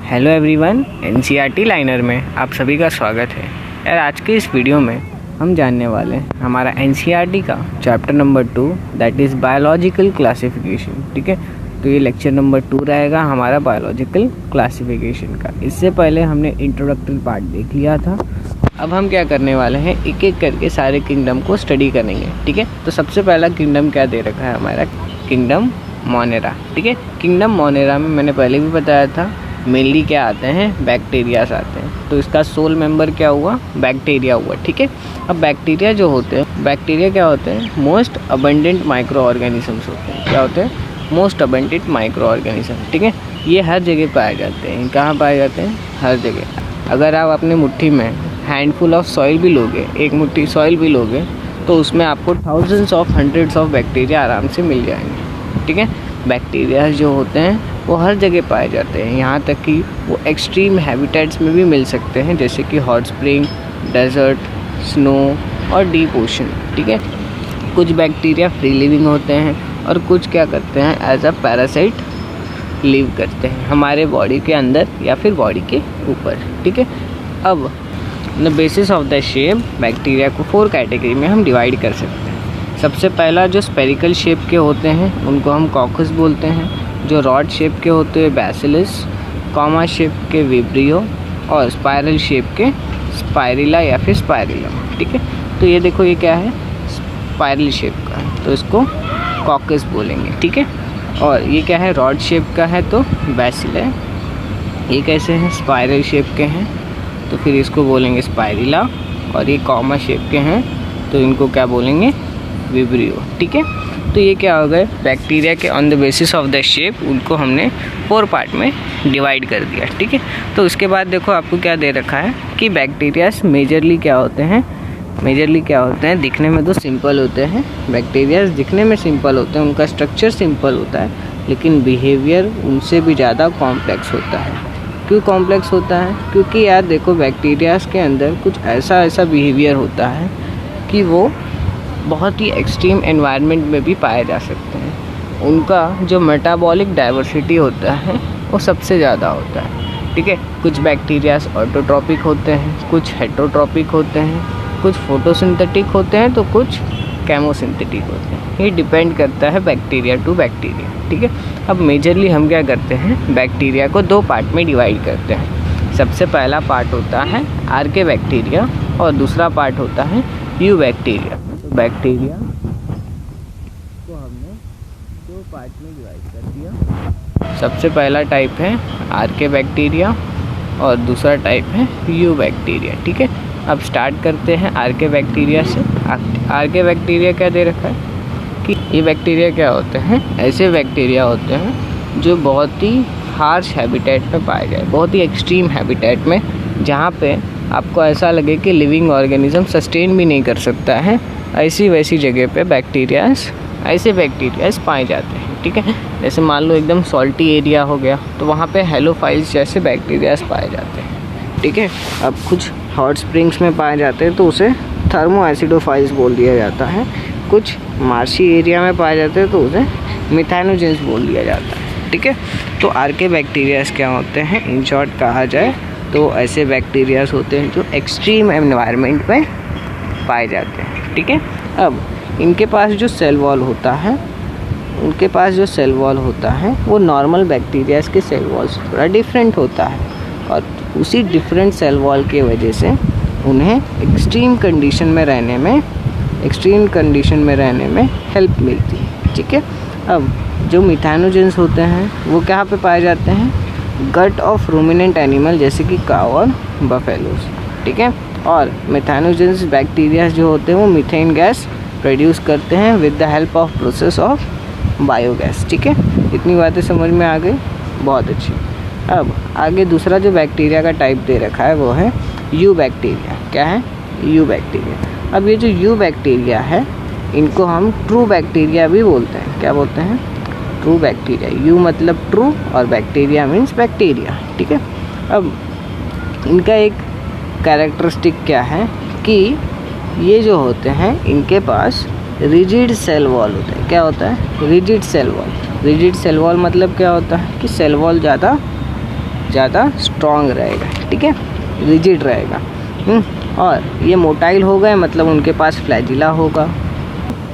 Hello everyone, NCERT liner में आप सभी का स्वागत है। यार आज के इस वीडियो में हम जानने वाले हैं हमारा एनसीईआरटी का chapter number 2 that is biological classification. ठीक है, तो ये लेक्चर नंबर 2 रहेगा हमारा बायोलॉजिकल क्लासिफिकेशन का। इससे पहले हमने इंट्रोडक्टरी पार्ट देख लिया था। अब हम क्या करने वाले हैं, एक एक करके सारे किंगडम को स्टडी करेंगे। ठीक है, तो सबसे पहला किंगडम क्या दे रखा है हमारा, किंगडम मोनेरा। ठीक है, किंगडम मोनेरा में मैंने पहले भी बताया था मेनली क्या आते हैं, बैक्टीरियाज आते हैं। तो इसका सोल मेंबर क्या हुआ, बैक्टीरिया हुआ। ठीक है, अब बैक्टीरिया जो होते हैं, बैक्टीरिया क्या होते हैं, मोस्ट अबंडेंट माइक्रो ऑर्गेनिजम्स होते हैं। क्या होते हैं, मोस्ट अबंडेंट माइक्रो ऑर्गेनिज्म। ठीक है, ये हर जगह पाए जाते हैं। कहाँ पाए जाते हैं, हर जगह। अगर आप अपनी मुट्ठी में हैंडफुल ऑफ सॉइल भी लोगे, एक मुट्ठी सॉइल भी लोगे, तो उसमें आपको thousands of hundreds of bacteria आराम से मिल जाएंगे। ठीक है, बैक्टीरिया जो होते हैं वो हर जगह पाए जाते हैं, यहाँ तक कि वो एक्सट्रीम हैबिटेट्स में भी मिल सकते हैं, जैसे कि हॉट स्प्रिंग, डेजर्ट, स्नो और डीप ओशन। ठीक है, कुछ बैक्टीरिया फ्री लिविंग होते हैं और कुछ क्या करते हैं, एज अ पैरासाइट लिव करते हैं हमारे बॉडी के अंदर या फिर बॉडी के ऊपर। ठीक है, अब the basis of the shape bacteria को 4 कैटेगरी में हम डिवाइड कर सकते हैं। सबसे पहला जो स्पेरिकल शेप के होते हैं उनको हम कॉकस बोलते हैं, जो रॉड शेप के होते हैं बैसिलस, कॉमा शेप के विब्रियो और स्पाइरल शेप के स्पाइरिला या फिर स्पाइरिलम। ठीक है, तो ये देखो ये क्या है, स्पाइरल शेप का है, तो इसको कॉकस बोलेंगे। ठीक है, और ये क्या है, रॉड शेप का है तो बैसिल है। ये कैसे हैं, स्पाइरल शेप के हैं तो फिर इसको बोलेंगे स्पाइरिला, और ये कॉमा शेप के हैं तो इनको क्या बोलेंगे, विब्रियो। ठीक है, तो ये क्या हो गए, बैक्टीरिया के on the basis of the shape उनको हमने 4 पार्ट में डिवाइड कर दिया। ठीक है, तो उसके बाद देखो आपको क्या दे रखा है कि बैक्टीरियाज मेजरली क्या होते हैं, दिखने में तो सिंपल होते हैं। बैक्टीरियाज दिखने में सिंपल होते हैं, उनका स्ट्रक्चर सिंपल होता है, लेकिन बिहेवियर उनसे भी ज़्यादा कॉम्प्लेक्स होता है। क्यों कॉम्प्लेक्स होता है, क्योंकि यार देखो बैक्टीरियाज के अंदर कुछ ऐसा बिहेवियर होता है कि वो बहुत ही एक्सट्रीम एनवायरनमेंट में भी पाए जा सकते हैं। उनका जो मेटाबॉलिक डाइवर्सिटी होता है वो सबसे ज़्यादा होता है। ठीक है, कुछ बैक्टीरियाज ऑटोट्रॉपिक होते हैं, कुछ हेटरोट्रॉपिक होते हैं, कुछ फोटोसिंथेटिक होते हैं तो कुछ केमोसिंथेटिक होते हैं। ये डिपेंड करता है बैक्टीरिया टू बैक्टीरिया। ठीक है, अब मेजरली हम क्या करते हैं, बैक्टीरिया को 2 पार्ट में डिवाइड करते हैं। सबसे पहला पार्ट होता है आर्के बैक्टीरिया और दूसरा पार्ट होता है यू बैक्टीरिया। बैक्टीरिया को हमने 2 पार्ट में डिवाइड कर दिया। सबसे पहला टाइप है आर्के बैक्टीरिया और दूसरा टाइप है यू बैक्टीरिया। ठीक है, अब स्टार्ट करते हैं आर्के बैक्टीरिया से। आर्के बैक्टीरिया क्या दे रखा है कि ये बैक्टीरिया क्या होते हैं, ऐसे बैक्टीरिया होते हैं जो बहुत ही हार्श हैबिटेट में पाए जाए, बहुत ही एक्सट्रीम हैबिटेट में, जहाँ पे आपको ऐसा लगे कि लिविंग ऑर्गेनिज्म सस्टेन भी नहीं कर सकता है, ऐसी वैसी जगह पे ऐसे बैक्टीरियाज पाए जाते हैं। ठीक है, जैसे मान लो एकदम सॉल्टी एरिया हो गया तो वहाँ पे हेलोफाइल्स जैसे बैक्टीरियाज पाए जाते हैं। ठीक है, अब कुछ हॉट स्प्रिंग्स में पाए जाते हैं तो उसे थर्मो एसिडोफाइल्स बोल दिया जाता है। कुछ मार्शी एरिया में पाए जाते हैं तो उसे मिथाइनोजेंस बोल दिया जाता है। ठीक है, तो आर्के बैक्टीरियाज क्या होते हैं, इन शॉर्ट कहा जाए तो ऐसे बैक्टीरियाज होते हैं जो एक्सट्रीम एनवायरनमेंट में पाए जाते हैं। ठीक है, अब इनके पास जो सेल वॉल होता है वो नॉर्मल बैक्टीरियाज के सेल वॉल से थोड़ा डिफरेंट होता है, और उसी डिफरेंट सेल वॉल के वजह से उन्हें एक्सट्रीम कंडीशन में रहने में हेल्प मिलती है। ठीक है, अब जो मिथाइनोजेंस होते हैं वो कहाँ पे पाए जाते हैं, गट ऑफ रूमिनेंट एनिमल जैसे कि काऊ और बफेलोस। ठीक है, और मिथाइनोजेंस बैक्टीरिया जो होते हैं वो मीथेन गैस प्रोड्यूस करते हैं with the help of process of biogas. ठीक है, इतनी बातें समझ में आ गई, बहुत अच्छी। अब आगे दूसरा जो बैक्टीरिया का टाइप दे रखा है वो है यू बैक्टीरिया। क्या है, यू बैक्टीरिया। अब ये जो यू बैक्टीरिया है इनको हम ट्रू बैक्टीरिया भी बोलते हैं। क्या बोलते हैं, ट्रू बैक्टीरिया। यू मतलब ट्रू और बैक्टीरिया मीन्स बैक्टीरिया। ठीक है, अब इनका एक कैरेक्टरिस्टिक क्या है कि ये जो होते हैं इनके पास रिजिड सेल वॉल होता है। क्या होता है, rigid cell wall. Rigid cell wall मतलब क्या होता है कि सेल वॉल ज़्यादा ज़्यादा स्ट्रॉन्ग रहेगा, ठीक है, रिजिड रहेगा। और ये मोटाइल हो गए, मतलब उनके पास फ्लैजिला होगा।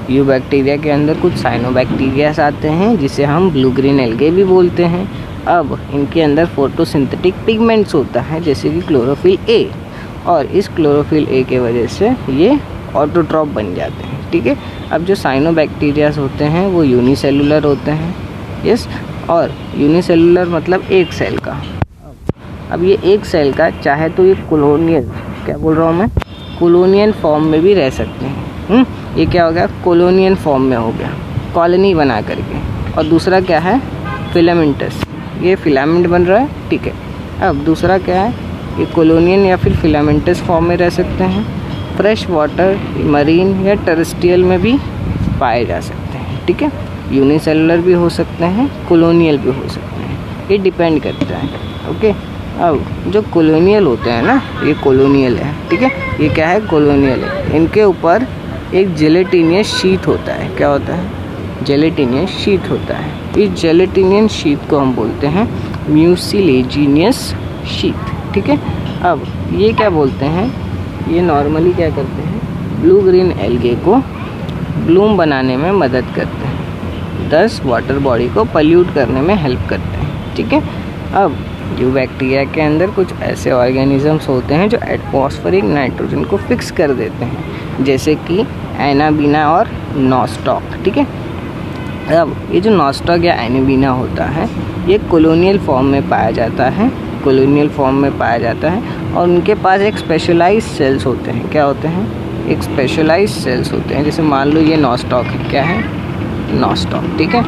यूबैक्टीरिया के अंदर कुछ साइनोबैक्टीरियास आते हैं जिसे हम ब्लू ग्रीन एल्गे भी बोलते हैं। अब इनके अंदर फोटोसिंथेटिक पिगमेंट्स होता है जैसे कि क्लोरोफिल ए, और इस क्लोरोफिल ए के वजह से ये ऑटोट्रॉप बन जाते हैं, ठीक है। अब जो साइनोबैक्टीरियास होते हैं वो यूनिसेलुलर होते हैं, यस, और यूनिसेलुलर मतलब एक सेल का। अब ये एक सेल का चाहे तो ये कॉलोनियल, क्या बोल रहा हूँ मैं, कॉलोनियल फॉर्म में भी रह सकते हैं। ये क्या हो गया, कॉलोनियल फॉर्म में हो गया, कॉलोनी बना करके। और दूसरा क्या है, फिलामेंटस, ये फिलामेंट बन रहा है, ठीक है। अब दूसरा क्या है, ये कॉलोनियल या फिर फिलामेंटस फॉर्म में रह सकते हैं। फ्रेश वाटर, मरीन या टेरेस्ट्रियल में भी पाए जा सकते हैं, ठीक है। यूनिसेलुलर भी हो सकते हैं, कॉलोनियल भी हो सकते हैं, ये डिपेंड करता है, ओके। अब जो कॉलोनियल होते हैं ना, ये कॉलोनियल है, ठीक है, ये क्या है, कॉलोनियल है। इनके ऊपर एक जेलेटिनियस शीट होता है, क्या होता है, जेलेटिनियस शीट होता है। इस जेलेटिनियस शीट को हम बोलते हैं म्यूसिलेजिनियस शीट, ठीक है। अब ये क्या बोलते हैं, ये नॉर्मली क्या करते हैं, ब्लू ग्रीन एल्गे को ब्लूम बनाने में मदद करते हैं, दस वाटर बॉडी को पल्यूट करने में हेल्प करते हैं, ठीक है। अब यूबैक्टीरिया के अंदर कुछ ऐसे ऑर्गेनिजम्स होते हैं जो एटमॉस्फेरिक नाइट्रोजन को फिक्स कर देते हैं, जैसे कि एनाबीना और नॉस्टॉक, ठीक है। अब ये जो नॉस्टॉक या एनाबीना होता है ये कॉलोनियल फॉर्म में पाया जाता है, कॉलोनियल फॉर्म में पाया जाता है, और उनके पास एक स्पेशलाइज्ड सेल्स होते हैं, क्या होते हैं, एक स्पेशलाइज्ड सेल्स होते हैं। जैसे मान लो ये नॉस्टॉक है, क्या है, नॉस्टॉक, ठीक है।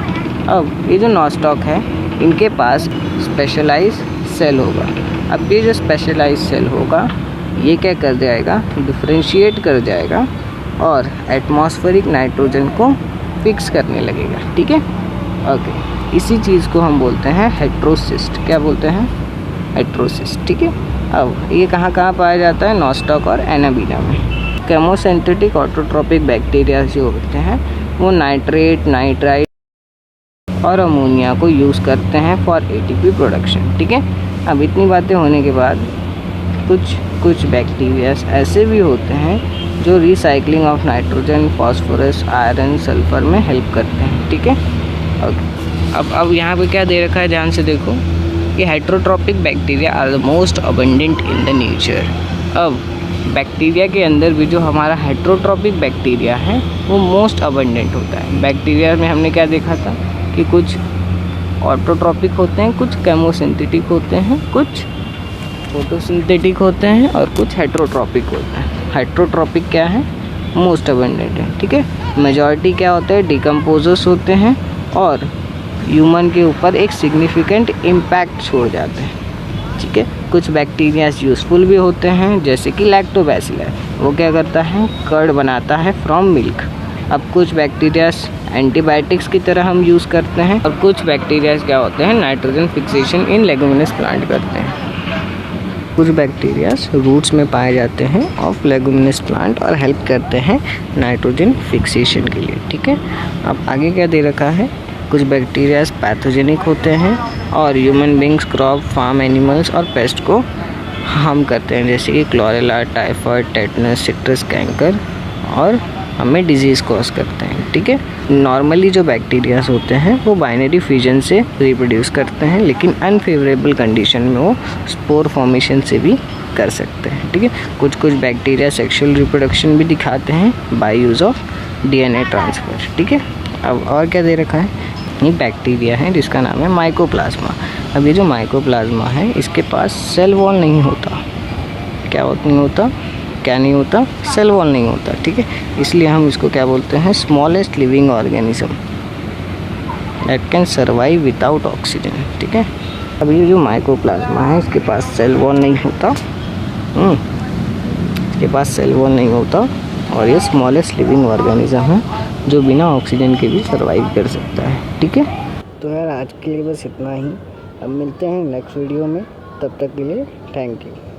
अब ये जो नॉस्टॉक है इनके पास स्पेशलाइज्ड सेल होगा। अब ये जो स्पेशलाइज्ड सेल होगा ये क्या कर जाएगा, डिफरेंशिएट कर जाएगा और एटमॉस्फेरिक नाइट्रोजन को फिक्स करने लगेगा, ठीक है, ओके। इसी चीज़ को हम बोलते हैं हेट्रोसिस्ट, क्या बोलते हैं, हेट्रोसिस्ट, ठीक है। अब ये कहाँ कहाँ पाया जाता है, नॉस्टॉक और एनाबीना में। केमोसिंथेटिक ऑटोट्रॉपिक बैक्टीरिया जो होते हैं वो नाइट्रेट, नाइट्राइट और अमोनिया को यूज़ करते हैं फॉर एटीपी प्रोडक्शन, ठीक है। अब इतनी बातें होने के बाद कुछ बैक्टीरियाज ऐसे भी होते हैं जो recycling of nitrogen, phosphorus, iron, sulphur में हेल्प करते हैं, ठीक है, ओके। अब यहाँ पे क्या दे रखा है, ध्यान से देखो, कि heterotrophic bacteria are the most abundant in the nature. अब बैक्टीरिया के अंदर भी जो हमारा हेट्रोट्रॉपिक बैक्टीरिया है वो मोस्ट अबंडेंट होता है। बैक्टीरिया में हमने क्या देखा था कि कुछ ऑटोट्रॉपिक होते हैं, कुछ केमोसिंथेटिक होते हैं, कुछ फोटोसिंथेटिक होते हैं और कुछ हेट्रोट्रॉपिक होते हैं। हेट्रोट्रॉपिक क्या है, मोस्ट अबंडेंट है, ठीक है। मेजॉरिटी क्या होते हैं, डिकम्पोजर्स होते हैं और ह्यूमन के ऊपर एक सिग्निफिकेंट इम्पैक्ट छोड़ जाते हैं, ठीक है। कुछ बैक्टीरियाज यूज़फुल भी होते हैं जैसे कि लैक्टोबैसिलस, वो क्या करता है, कर्ड बनाता है फ्रॉम मिल्क। अब कुछ बैक्टीरियाज एंटीबायोटिक्स की तरह हम यूज़ करते हैं, और कुछ बैक्टीरियाज क्या होते हैं, नाइट्रोजन फिक्सेशन इन लेगुमिनस प्लांट करते हैं। कुछ बैक्टीरियाज रूट्स में पाए जाते हैं ऑफ लेगुमिनस प्लांट और हेल्प करते हैं नाइट्रोजन फिक्सेशन के लिए, ठीक है। अब आगे क्या दे रखा है, कुछ बैक्टीरियाज पैथोजेनिक होते हैं और human beings, crop, farm animals और पेस्ट को हार्म करते हैं, जैसे कि chlorella, typhoid, tetanus, citrus canker, और हमें डिजीज़ कॉज करते हैं, ठीक है। नॉर्मली जो बैक्टीरियाज होते हैं वो बाइनरी फ्यूजन से रिप्रोड्यूस करते हैं, लेकिन अनफेवरेबल कंडीशन में वो स्पोर फॉर्मेशन से भी कर सकते हैं, ठीक है। कुछ बैक्टीरिया सेक्सुअल रिप्रोडक्शन भी दिखाते हैं by use of DNA transfer, ठीक है। अब और क्या दे रखा है, ये बैक्टीरिया है जिसका नाम है माइकोप्लाज्मा। अब ये जो माइकोप्लाज्मा है इसके पास सेल वॉल नहीं होता, क्या नहीं होता, सेल वॉल नहीं होता, ठीक है। इसलिए हम इसको क्या बोलते हैं, smallest living organism that can survive without oxygen, ठीक है। अब ये जो माइकोप्लाज्मा है इसके पास सेल वॉल नहीं होता, इसके पास सेल वॉल नहीं होता, और ये स्मॉलेस्ट लिविंग ऑर्गेनिज्म है जो बिना ऑक्सीजन के भी सर्वाइव कर सकता है, ठीक है। तो यार आज के लिए बस इतना ही, अब मिलते हैं नेक्स्ट वीडियो में, तब तक के लिए थैंक यू।